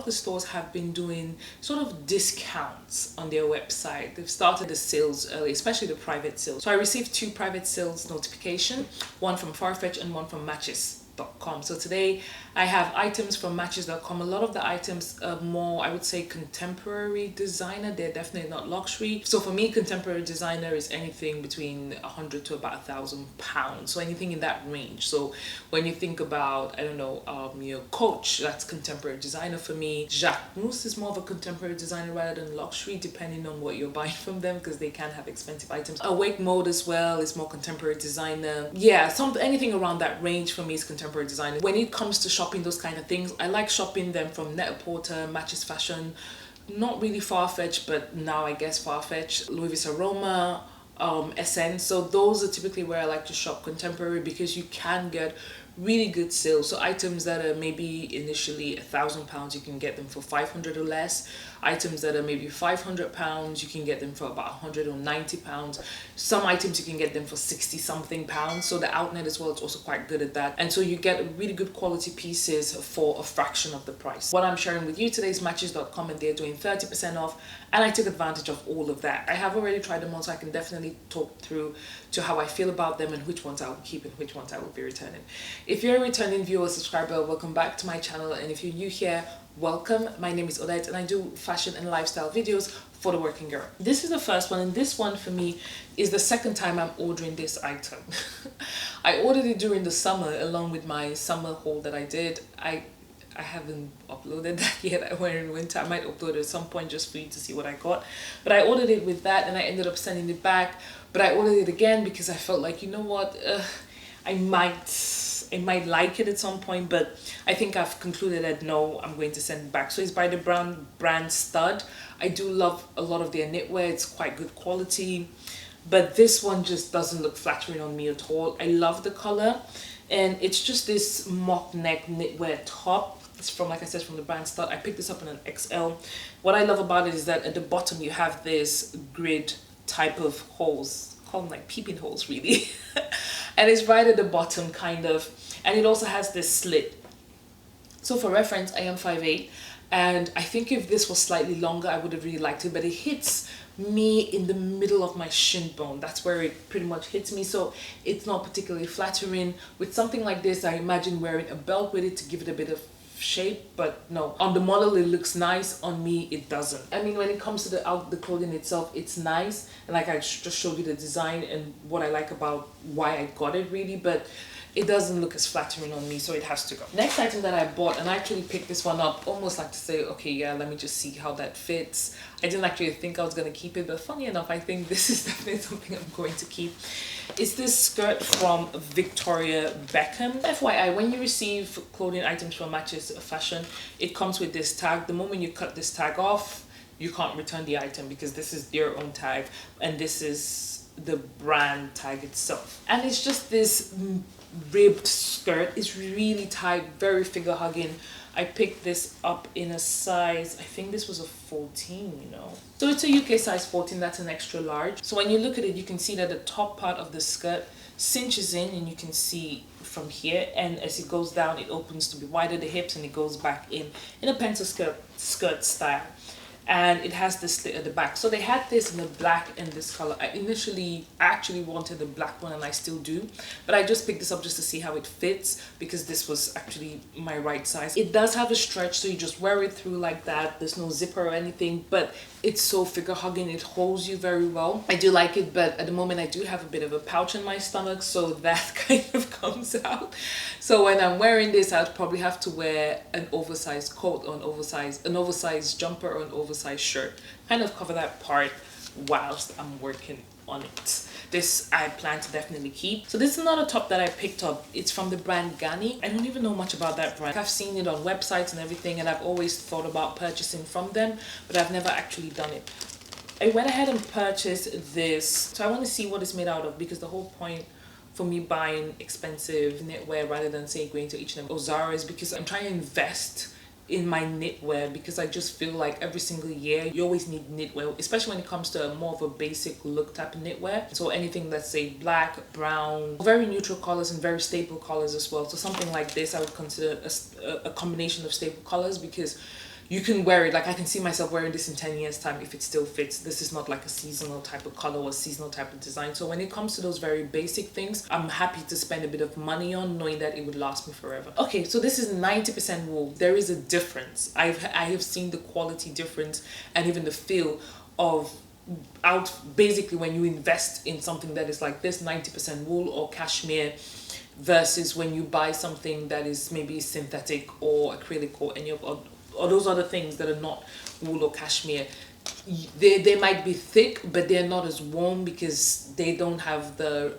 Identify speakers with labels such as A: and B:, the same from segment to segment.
A: the stores have been doing sort of discounts on their website. They've started the sales early, especially the private sales. So I received 2 private sales notification, one from Farfetch and one from Matchesfashion.com. So today I have items from Matches.com. A lot of the items are more, I would say, contemporary designer. They're definitely not luxury. So for me, contemporary designer is anything between 100 to about £1,000. So anything in that range. So when you think about, I don't know, your Coach, that's contemporary designer for me. Jacques Mousse is more of a contemporary designer rather than luxury, depending on what you're buying from them, because they can have expensive items. Awake Mode as well is more contemporary designer. Yeah, anything around that range for me is contemporary designer. When it comes to shopping those kind of things, I like shopping them from Net-a-Porter, Matchesfashion, not really Farfetch, but now I guess Farfetch, Louis Vuitton Aroma, SN. So those are typically where I like to shop contemporary, because you can get really good sales. So items that are maybe initially £1,000, you can get them for 500 or less. Items that are maybe £500, you can get them for about £190. Some items you can get them for 60 something pounds. So the outlet as well is also quite good at that. And so you get really good quality pieces for a fraction of the price. What I'm sharing with you today is Matches.com, and they're doing 30% off. And I took advantage of all of that. I have already tried them on, so I can definitely talk through to how I feel about them and which ones I will keep and which ones I will be returning. If you're a returning viewer or subscriber, welcome back to my channel. And if you're new here, welcome. My name is Odette, and I do fashion and lifestyle videos for the working girl. This is the first one, and this one for me is the second time I'm ordering this item. I ordered it during the summer along with my summer haul that I did. I haven't uploaded that yet. I went in winter. I might upload it at some point just for you to see what I got. But I ordered it with that, and I ended up sending it back. But I ordered it again because I felt like, you know what, I might like it at some point, but I think I've concluded that no, I'm going to send it back. So it's by the brand Staud. I do love a lot of their knitwear. It's quite good quality, but this one just doesn't look flattering on me at all. I love the color, and it's just this mock neck knitwear top. It's from, like I said, from the brand Staud. I picked this up in an XL. What I love about it is that at the bottom you have this grid type of holes, call them like peeping holes really. And it's right at the bottom kind of, and it also has this slit. So for reference, I am 5'8", and I think if this was slightly longer I would have really liked it, but it hits me in the middle of my shin bone. That's where it pretty much hits me, so it's not particularly flattering. With something like this, I imagine wearing a belt with it to give it a bit of shape, but no, on the model it looks nice, on me it doesn't. I mean, when it comes to the clothing itself, it's nice, and like I just showed you the design and what I like about why I got it really, but it doesn't look as flattering on me, so it has to go. Next item that I bought, and I actually picked this one up almost like to say, okay, yeah, let me just see how that fits. I didn't actually think I was going to keep it, but funny enough, I think this is definitely something I'm going to keep. It's this skirt from Victoria Beckham. FYI, when you receive clothing items from Matchesfashion, it comes with this tag. The moment you cut this tag off, you can't return the item because this is their own tag, and this is the brand tag itself. And it's just this ribbed skirt. It's really tight, very figure hugging. I picked this up in a size, I think this was a 14, you know. So it's a UK size 14, that's an extra large. So when you look at it, you can see that the top part of the skirt cinches in, and you can see from here, and as it goes down, it opens to be wider at the hips, and it goes back in a pencil skirt style. And it has this slit at the back. So they had this in the black and this color. I actually wanted the black one, and I still do, but I just picked this up just to see how it fits, because this was actually my right size. It does have a stretch, so you just wear it through like that. There's no zipper or anything, but it's so figure hugging. It holds you very well. I do like it, but at the moment I do have a bit of a pouch in my stomach, so that kind of comes out. So when I'm wearing this, I'd probably have to wear an oversized coat or an oversized jumper or an oversized shirt, kind of cover that part whilst I'm working on it. This I plan to definitely keep. So this is another top that I picked up. It's from the brand Ganni. I don't even know much about that brand. I've seen it on websites and everything, and I've always thought about purchasing from them, but I've never actually done it. I went ahead and purchased this. So I want to see what it's made out of, because the whole point for me buying expensive knitwear rather than say going to H&M or Zara is because I'm trying to invest in my knitwear, because I just feel like every single year you always need knitwear, especially when it comes to more of a basic look type of knitwear. So anything that's say black, brown, very neutral colors and very staple colors as well. So something like this I would consider a combination of staple colors, because you can wear it. Like I can see myself wearing this in 10 years time if it still fits. This is not like a seasonal type of color or seasonal type of design. So when it comes to those very basic things, I'm happy to spend a bit of money on, knowing that it would last me forever. Okay, so this is 90% wool. There is a difference. I have seen the quality difference and even the feel of out basically when you invest in something that is like this 90% wool or cashmere versus when you buy something that is maybe synthetic or acrylic or any of or those other things that are not wool or cashmere. They might be thick, but they're not as warm because they don't have the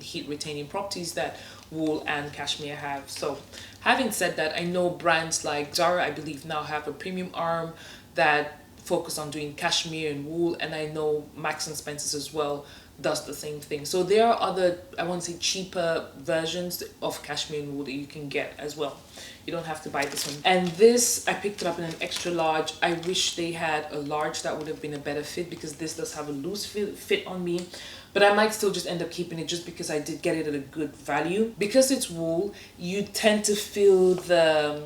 A: heat retaining properties that wool and cashmere have. So having said that, I know brands like Zara, I believe, now have a premium arm that focus on doing cashmere and wool, and I know Max and Spencer's as well does the same thing. So there are other, I want to say, cheaper versions of cashmere and wool that you can get as well. You don't have to buy this one. And this, I picked it up in an extra large. I wish they had a large. That would have been a better fit because this does have a loose fit on me. But I might still just end up keeping it just because I did get it at a good value. Because it's wool, you tend to feel the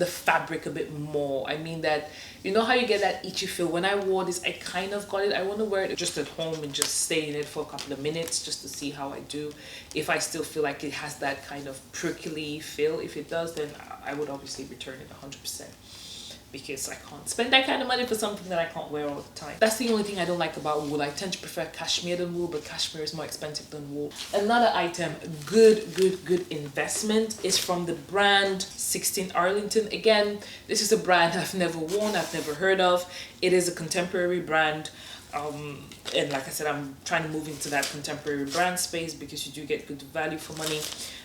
A: fabric a bit more. I mean that, you know how you get that itchy feel? When I wore this, I kind of got it. I want to wear it just at home and just stay in it for a couple of minutes just to see how I do. If I still feel like it has that kind of prickly feel, if it does, then I would obviously return it 100%. Because I can't spend that kind of money for something that I can't wear all the time. That's the only thing I don't like about wool. I tend to prefer cashmere than wool, but cashmere is more expensive than wool. Another item, good investment, is from the brand 16 Arlington. Again, this is a brand I've never worn, I've never heard of. It is a contemporary brand. And like I said, I'm trying to move into that contemporary brand space because you do get good value for money.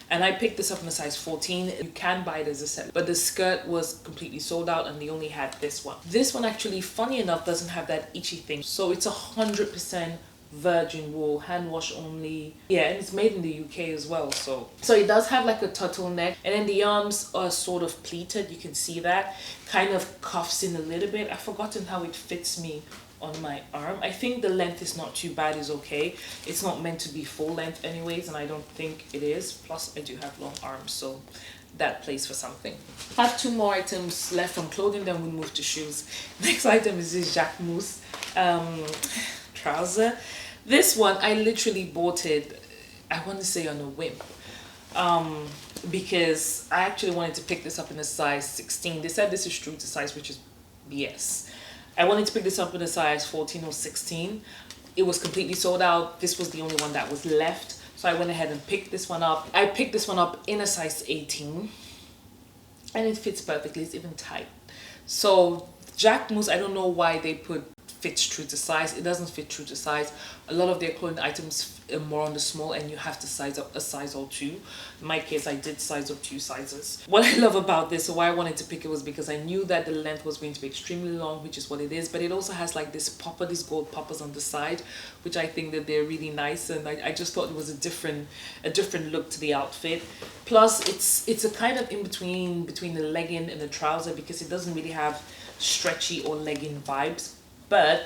A: And I picked this up in a size 14. You can buy it as a set, but the skirt was completely sold out and they only had this one. This one actually, funny enough, doesn't have that itchy thing. So it's 100% virgin wool, hand wash only. Yeah, and it's made in the UK as well. So it does have like a turtleneck, and then the arms are sort of pleated. You can see that. Kind of cuffs in a little bit. I've forgotten how it fits me on my arm. I think the length is not too bad, is okay. It's not meant to be full length anyways, and I don't think it is. Plus I do have long arms, so that plays for something. I have two more items left from clothing, then we'll move to shoes. Next item is this Jacquemus trouser. This one, I literally bought it, I want to say on a whim. Because I actually wanted to pick this up in a size 16. They said this is true to size, which is BS. I wanted to pick this up in a size 14 or 16. It was completely sold out. This was the only one that was left. So I went ahead and picked this one up. I picked this one up in a size 18. And it fits perfectly. It's even tight. So Jacquemus, I don't know why they put fits true to size. It doesn't fit true to size. A lot of their clothing items are more on the small, and you have to size up a size or two. In my case, I did size up 2 sizes. What I love about this, or why I wanted to pick it, was because I knew that the length was going to be extremely long, which is what it is, but it also has like this popper, these gold poppers on the side, which I think that they're really nice, and I just thought it was a different look to the outfit. Plus it's a kind of in between the legging and the trouser, because it doesn't really have stretchy or legging vibes, but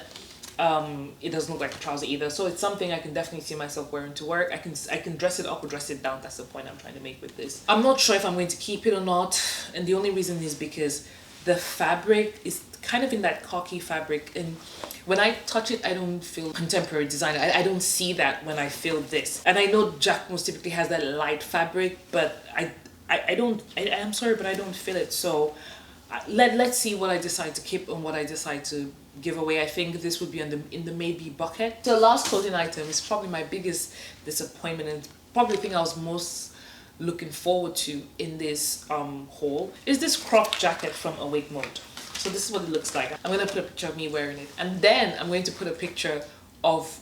A: it doesn't look like a trouser either. So it's something I can definitely see myself wearing to work. I can dress it up or dress it down. That's the point I'm trying to make with this. I'm not sure if I'm going to keep it or not, and the only reason is because the fabric is kind of in that khaki fabric, and when I touch it, I don't feel contemporary design. I don't see that when I feel this. And I know Jacquemus typically has that light fabric, but I'm sorry, but I don't feel it. So let's see what I decide to keep and what I decide to give away. I think this would be in the maybe bucket. The last clothing item is probably my biggest disappointment, and probably the thing I was most looking forward to in this haul is this crop jacket from Awake Mode. So this is what it looks like. I'm going to put a picture of me wearing it, and then I'm going to put a picture of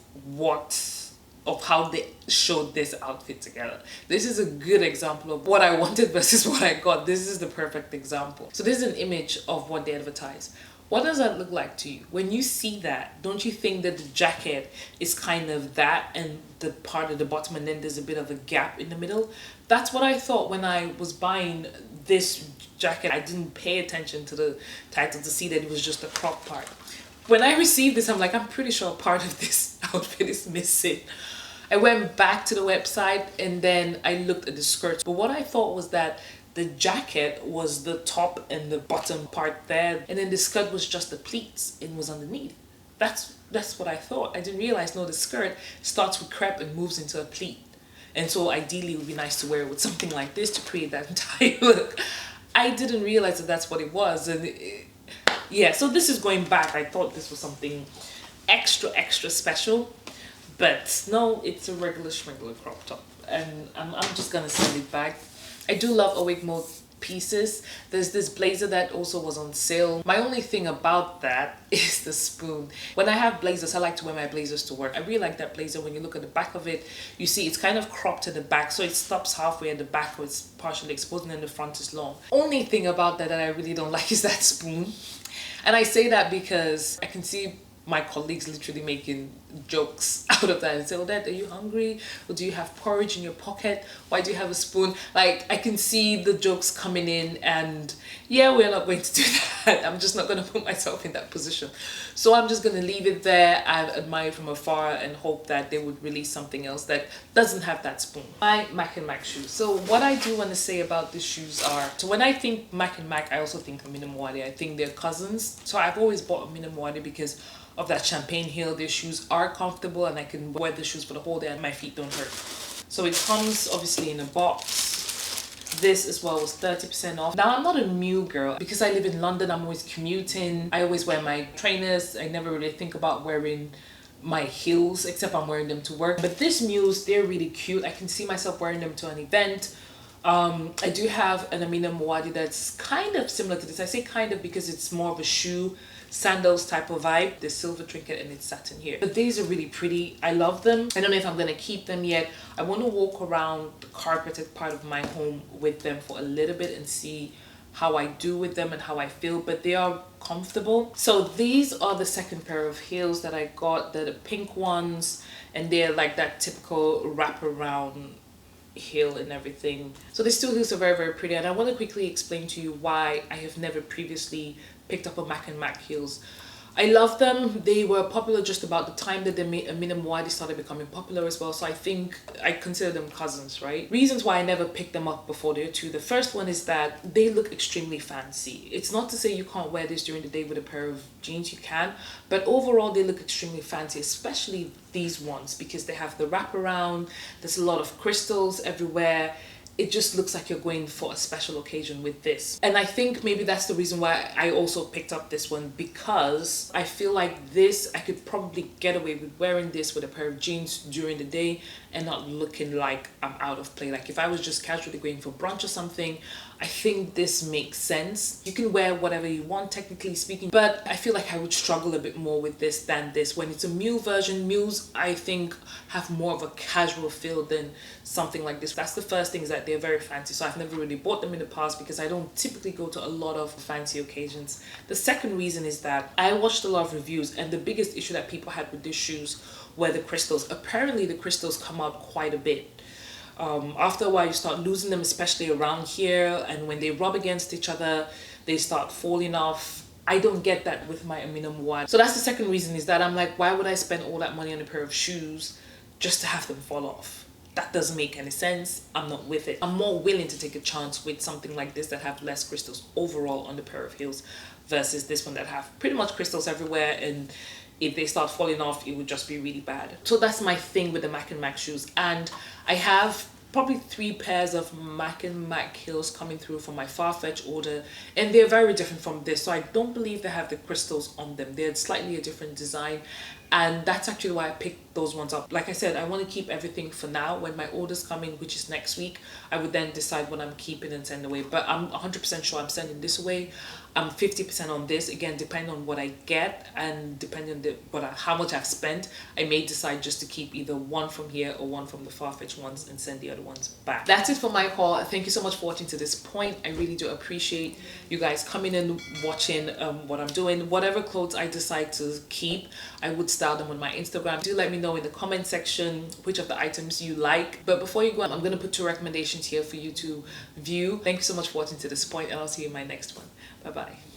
A: how they showed this outfit together. This is a good example of what I wanted versus what I got. This is the perfect example. So this is an image of what they advertise. What does that look like to you? When you see that, don't you think that the jacket is kind of that, and the part at the bottom, and then there's a bit of a gap in the middle? That's what I thought when I was buying this jacket. I didn't pay attention to the title to see that it was just a crop part. When I received this, I'm like, I'm pretty sure part of this outfit is missing. I went back to the website and then I looked at the skirts. But what I thought was that The jacket was the top and the bottom part there, and then the skirt was just the pleats and was underneath. That's what I thought. I didn't realize, no, the skirt starts with crepe and moves into a pleat. And so ideally it would be nice to wear it with something like this to create that entire look. I didn't realize that that's what it was. And yeah, so this is going back. I thought this was something extra special, but no, it's a regular schmegular crop top, and I'm just gonna send it back. I do love awake mode pieces. There's this blazer that also was on sale. My only thing about that is the spoon. When I have blazers, I like to wear my blazers to work. I really like that blazer. When you look at the back of it, you see it's kind of cropped at the back, so it stops halfway at the back where it's partially exposed, and then the front is long. Only thing about that I really don't like is that spoon. And I say that because I can see my colleagues literally making jokes out of that and say, Odette, are you hungry? Or do you have porridge in your pocket? Why do you have a spoon? Like, I can see the jokes coming in, and yeah, we're not going to do that. I'm just not going to put myself in that position. So I'm just going to leave it there and admire from afar and hope that they would release something else that doesn't have that spoon. My Mach and Mach shoes. So what I do want to say about these shoes are, so when I think Mach and Mach, I also think Amina Muaddi. I think they're cousins. So I've always bought Amina Muaddi because of that champagne heel. Their shoes are comfortable and I can wear the shoes for the whole day and my feet don't hurt. So it comes obviously in a box. This as well was 30% off. Now I'm not a Mew girl because I live in London. I'm always commuting. I always wear my trainers. I never really think about wearing my heels except I'm wearing them to work. But this Mews, they're really cute. I can see myself wearing them to an event. I do have an Amina Muaddi that's kind of similar to this. I say kind of because it's more of a shoe sandals type of vibe. The silver trinket and it's satin here. But these are really pretty. I love them. I don't know if I'm gonna keep them yet. I want to walk around the carpeted part of my home with them for a little bit and see how I do with them and how I feel, but they are comfortable. So these are the second pair of heels that I got. They're the pink ones and they're like that typical wraparound heel and everything. So these two heels are very pretty, and I want to quickly explain to you why I have never previously picked up a Mach and Mach heels. I love them. They were popular just about the time that Amina Muaddi started becoming popular as well. So I think I consider them cousins, right? Reasons why I never picked them up before there too. The first one is that they look extremely fancy. It's not to say you can't wear this during the day with a pair of jeans, you can. But overall they look extremely fancy, especially these ones because they have the wraparound. There's a lot of crystals everywhere. It just looks like you're going for a special occasion with this. And I think maybe that's the reason why I also picked up this one, because I feel like this, I could probably get away with wearing this with a pair of jeans during the day and not looking like I'm out of place. Like if I was just casually going for brunch or something, I think this makes sense. You can wear whatever you want, technically speaking, but I feel like I would struggle a bit more with this than this. When it's a Mew version, Mews I think have more of a casual feel than something like this. That's the first thing, is that they're very fancy. So I've never really bought them in the past because I don't typically go to a lot of fancy occasions. The second reason is that I watched a lot of reviews and the biggest issue that people had with these shoes were the crystals. Apparently the crystals come out quite a bit. After a while you start losing them, especially around here, and when they rub against each other they start falling off. I don't get that with my Amina Muaddi. So that's the second reason, is that I'm like, why would I spend all that money on a pair of shoes just to have them fall off? That doesn't make any sense. I'm not with it. I'm more willing to take a chance with something like this that have less crystals overall on the pair of heels versus this one that have pretty much crystals everywhere, and if they start falling off it would just be really bad. So that's my thing with the Mach and Mach shoes, and I have probably 3 pairs of Mach and Mach heels coming through from my Farfetch order, and they're very different from this. So I don't believe they have the crystals on them. They're slightly a different design, and that's actually why I picked those ones up. Like I said, I want to keep everything for now. When my orders come in, which is next week, I would then decide what I'm keeping and send away. But I'm 100% sure I'm sending this away. I'm 50% on this. Again, depending on what I get and depending on how much I've spent, I may decide just to keep either one from here or one from the Farfetch ones and send the other ones back. That's it for my haul. Thank you so much for watching to this point. I really do appreciate you guys coming and watching what I'm doing. Whatever clothes I decide to keep, I would style them on my Instagram. Do let me know in the comment section which of the items you like. But before you go, I'm going to put 2 recommendations here for you to view. Thank you so much for watching to this point, and I'll see you in my next one. Bye bye.